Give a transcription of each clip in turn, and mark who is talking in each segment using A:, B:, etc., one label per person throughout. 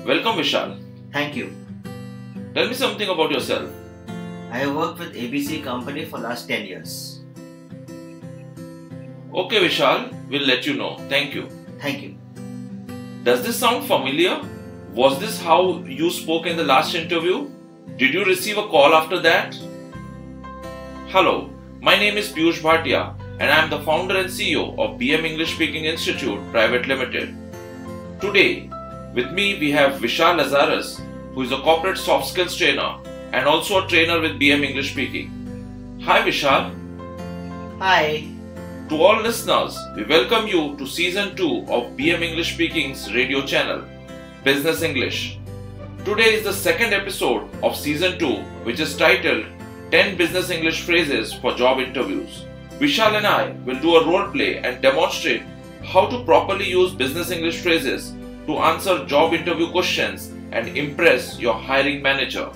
A: Welcome Vishal.
B: Thank you.
A: Tell me something about yourself.
B: I have worked with ABC company for last 10 years.
A: Okay Vishal, we'll let you know. Thank you.
B: Thank you.
A: Does this sound familiar? Was this how you spoke in the last interview? Did you receive a call after that? Hello, my name is Piyush and I am the founder and CEO of English Speaking Institute Private Limited. Today, with me we have Vishaal Lazarus, who is a corporate soft skills trainer and also a trainer with English Speaking. Hi Vishaal.
B: Hi.
A: To all listeners, we welcome you to Season 2 of English Speaking's radio channel, Business English. Today is the second episode of Season 2, which is titled 10 Business English Phrases for Job Interviews. Vishaal and I will do a role play and demonstrate how to properly use business English phrases to answer job interview questions and impress your hiring manager.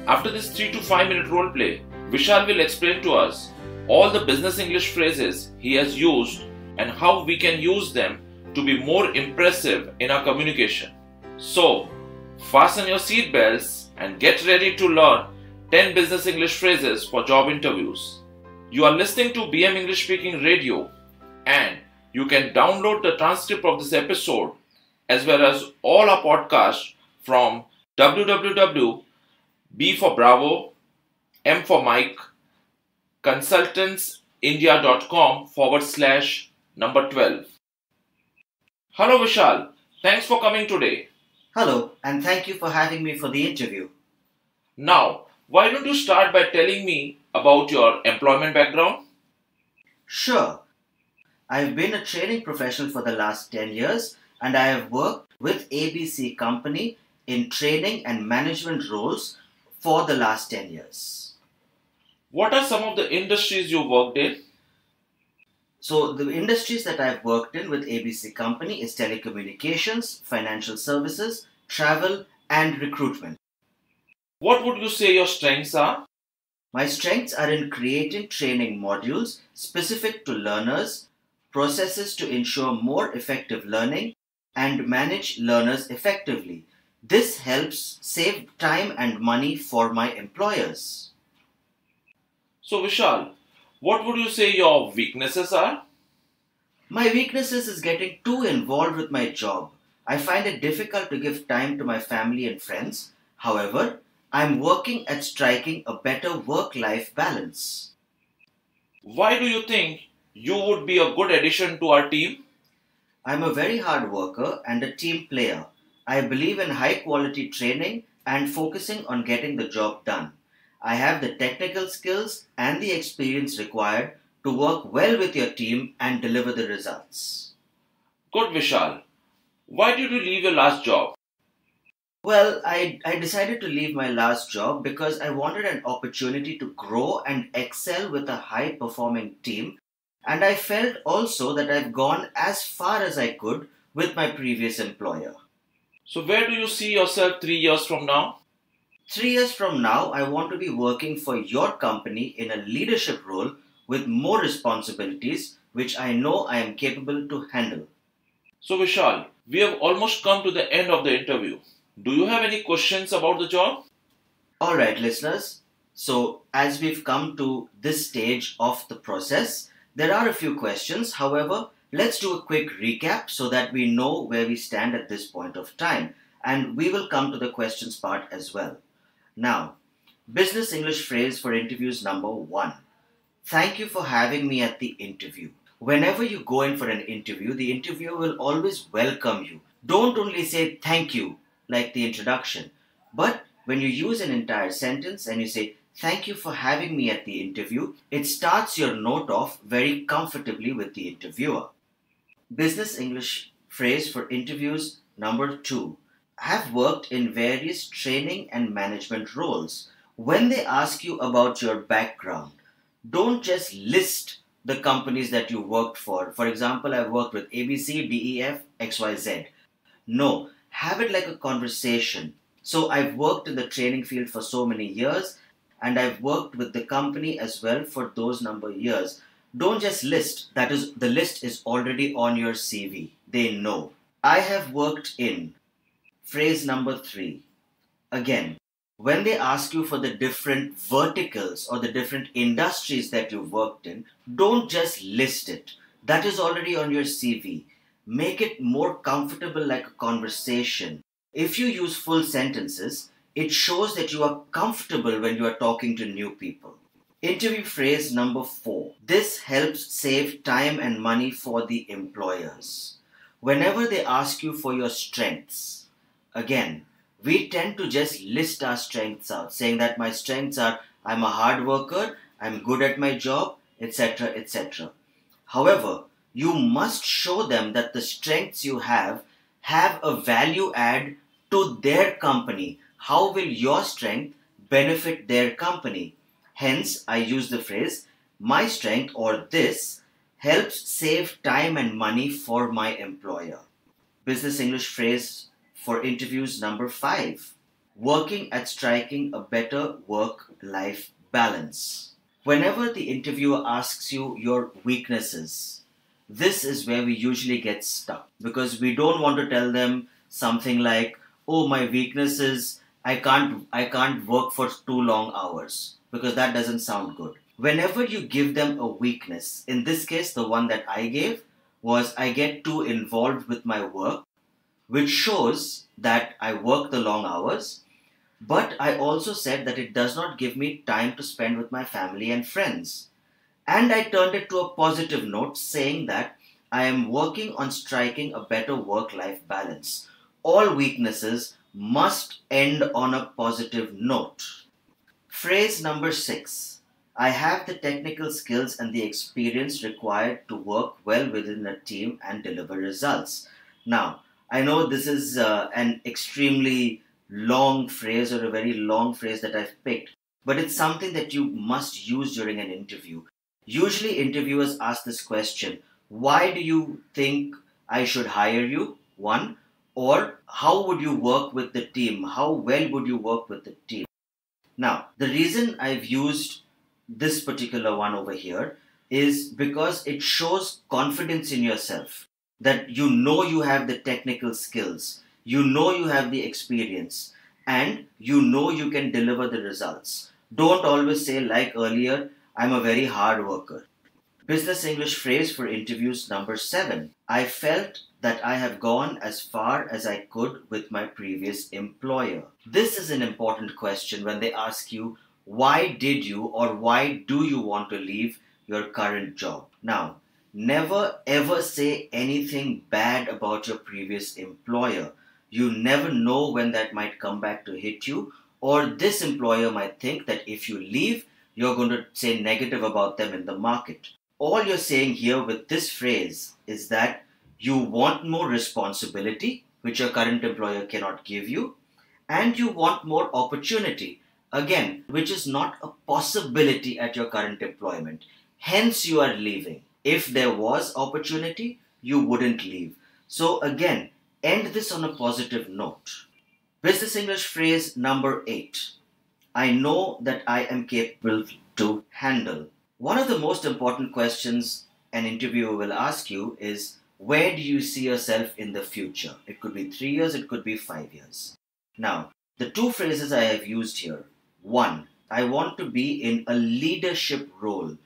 A: After this 3 to 5 minute role play, Vishaal will explain to us all the business English phrases he has used and how we can use them to be more impressive in our communication. So, fasten your seatbelts and get ready to learn 10 business English phrases for job interviews. You are listening to BM English Speaking Radio, and you can download the transcript of this episode as well as all our podcasts from www.b for Bravo, M for Mike, consultantsindia.com/12. Hello Vishaal, thanks for coming today.
B: Hello, and thank you for having me for the interview.
A: Now, why don't you start by telling me about your employment background?
B: Sure. I've been a training professional for the last 10 years and I have worked with ABC company in training and management roles for the last 10 years.
A: What are some of the industries you worked in?
B: So the industries that I've worked in with ABC company is telecommunications, financial services, travel and recruitment.
A: What would you say your strengths are?
B: My strengths are in creating training modules specific to learners, processes to ensure more effective learning, and manage learners effectively. This helps save time and money for my employers.
A: So Vishal, what would you say your weaknesses are?
B: My weaknesses is getting too involved with my job. I find it difficult to give time to my family and friends. However, I'm working at striking a better work-life balance.
A: Why do you think you would be a good addition to our team?
B: I'm a very hard worker and a team player. I believe in high quality training and focusing on getting the job done. I have the technical skills and the experience required to work well with your team and deliver the results.
A: Good Vishal. Why did you leave your last job?
B: Well, I decided to leave my last job because I wanted an opportunity to grow and excel with a high performing team. And I felt also that I've gone as far as I could with my previous employer.
A: So where do you see yourself 3 years from now?
B: 3 years from now, I want to be working for your company in a leadership role with more responsibilities, which I know I am capable to handle.
A: So Vishal, we have almost come to the end of the interview. Do you have any questions about the job?
B: Alright listeners, so as we've come to this stage of the process, there are a few questions. However, let's do a quick recap so that we know where we stand at this point of time. And we will come to the questions part as well. Now, business English phrase for interviews number 1. Thank you for having me at the interview. Whenever you go in for an interview, the interviewer will always welcome you. Don't only say thank you like the introduction, but when you use an entire sentence and you say thank you for having me at the interview, it starts your note off very comfortably with the interviewer. Business English phrase for interviews number 2. I have worked in various training and management roles. When they ask you about your background, don't just list the companies that you worked for. For example, I've worked with ABC, DEF, XYZ. No, have it like a conversation. So I've worked in the training field for so many years and I've worked with the company as well for those number of years. Don't just list. That is, the list is already on your CV. They know. I have worked in Phrase number 3. Again, when they ask you for the different verticals or the different industries that you've worked in, don't just list it. That is already on your CV. Make it more comfortable like a conversation. If you use full sentences, it shows that you are comfortable when you are talking to new people. Interview phrase number 4. This helps save time and money for the employers. Whenever they ask you for your strengths, again, we tend to just list our strengths out, saying that my strengths are I'm a hard worker, I'm good at my job, etc., etc. However, you must show them that the strengths you have a value add to their company. How will your strength benefit their company? Hence, I use the phrase, my strength or this helps save time and money for my employer. Business English phrase for interviews number 5. Working at striking a better work-life balance. Whenever the interviewer asks you your weaknesses, this is where we usually get stuck because we don't want to tell them something like, oh, my weakness is I can't work for too long hours, because that doesn't sound good. Whenever you give them a weakness, in this case, the one that I gave was I get too involved with my work, which shows that I work the long hours, but I also said that it does not give me time to spend with my family and friends. And I turned it to a positive note saying that I am working on striking a better work-life balance. All weaknesses must end on a positive note. Phrase number 6. I have the technical skills and the experience required to work well within a team and deliver results. Now, I know this is an extremely long phrase or a very long phrase that I've picked, but it's something that you must use during an interview. Usually interviewers ask this question, why do you think I should hire you? One, or how would you work with the team? How well would you work with the team? Now, the reason I've used this particular one over here is because it shows confidence in yourself, that you know you have the technical skills, you know you have the experience, and you know you can deliver the results. Don't always say, like earlier, I'm a very hard worker. Business English phrase for interviews number 7. I felt that I have gone as far as I could with my previous employer. This is an important question when they ask you, why did you or why do you want to leave your current job? Now, never ever say anything bad about your previous employer. You never know when that might come back to hit you, or this employer might think that if you leave, you're going to say negative about them in the market. All you're saying here with this phrase is that you want more responsibility, which your current employer cannot give you, and you want more opportunity, again, which is not a possibility at your current employment. Hence, you are leaving. If there was opportunity, you wouldn't leave. So again, end this on a positive note. Business English phrase number 8. I know that I am capable to handle. One of the most important questions an interviewer will ask you is, where do you see yourself in the future? It could be 3 years, it could be 5 years. Now, the two phrases I have used here. 1, I want to be in a leadership role.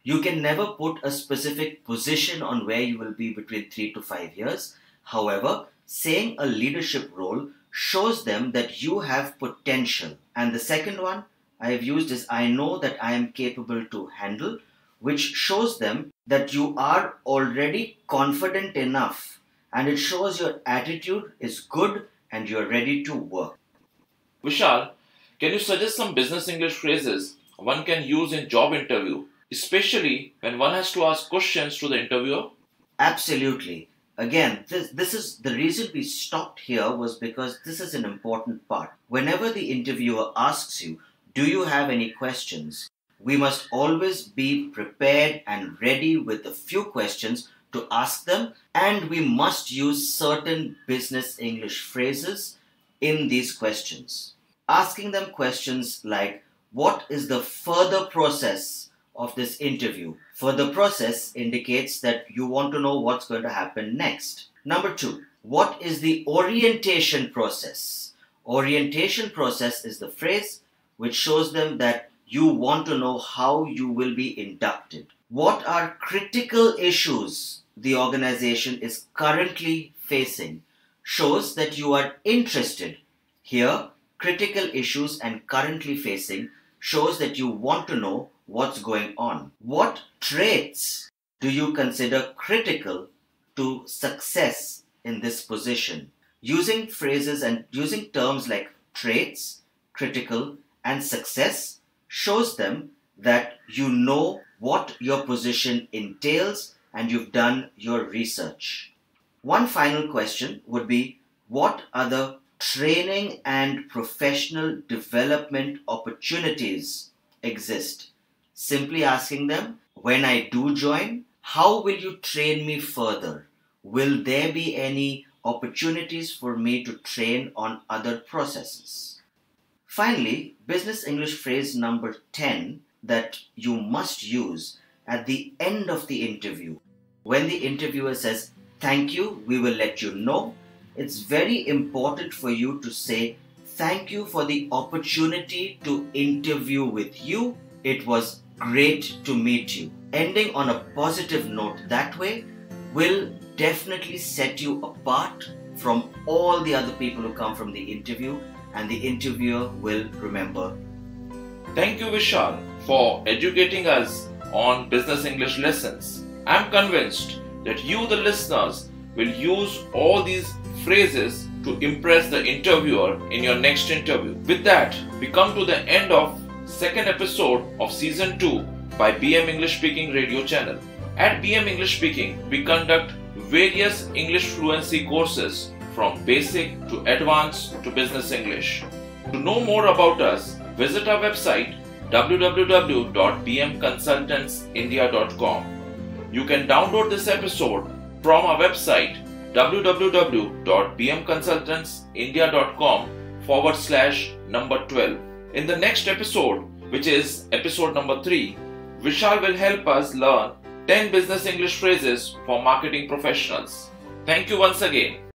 B: You can never put a specific position on where you will be between 3 to 5 years. However, saying a leadership role shows them that you have potential. And the second one I have used is I know that I am capable to handle, which shows them that you are already confident enough and it shows your attitude is good and you're ready to work.
A: Vishal, can you suggest some business English phrases one can use in job interview, especially when one has to ask questions to the interviewer?
B: Absolutely. Again, this is the reason we stopped here was because this is an important part. Whenever the interviewer asks you, do you have any questions? We must always be prepared and ready with a few questions to ask them, and we must use certain business English phrases in these questions. Asking them questions like, what is the further process of this interview? Further process indicates that you want to know what's going to happen next. Number 2, What is the orientation process? Orientation process is the phrase which shows them that you want to know how you will be inducted. What are critical issues the organization is currently facing? Shows that you are interested. Here, critical issues and currently facing shows that you want to know what's going on. What traits do you consider critical to success in this position? Using phrases and using terms like traits, critical, and success shows them that you know what your position entails and you've done your research. One final question would be, what are the training and professional development opportunities exist? Simply asking them, when I do join, how will you train me further? Will there be any opportunities for me to train on other processes? Finally, business English phrase number 10 that you must use at the end of the interview. When the interviewer says, "Thank you, we will let you know," it's very important for you to say, "Thank you for the opportunity to interview with you. It was great to meet you." Ending on a positive note that way will definitely set you apart from all the other people who come from the interview, and the interviewer will remember.
A: Thank you, Vishaal, for educating us on business English lessons. I'm convinced that you, the listeners, will use all these phrases to impress the interviewer in your next interview. With that, we come to the end of second episode of season 2 by BM English Speaking radio channel. At BM English Speaking, we conduct various English fluency courses from basic to advanced to business English. To know more about us, visit our website www.bmconsultantsindia.com. You can download this episode from our website www.bmconsultantsindia.com/12. In the next episode, which is episode number 3, Vishaal will help us learn 10 business English phrases for marketing professionals. Thank you once again.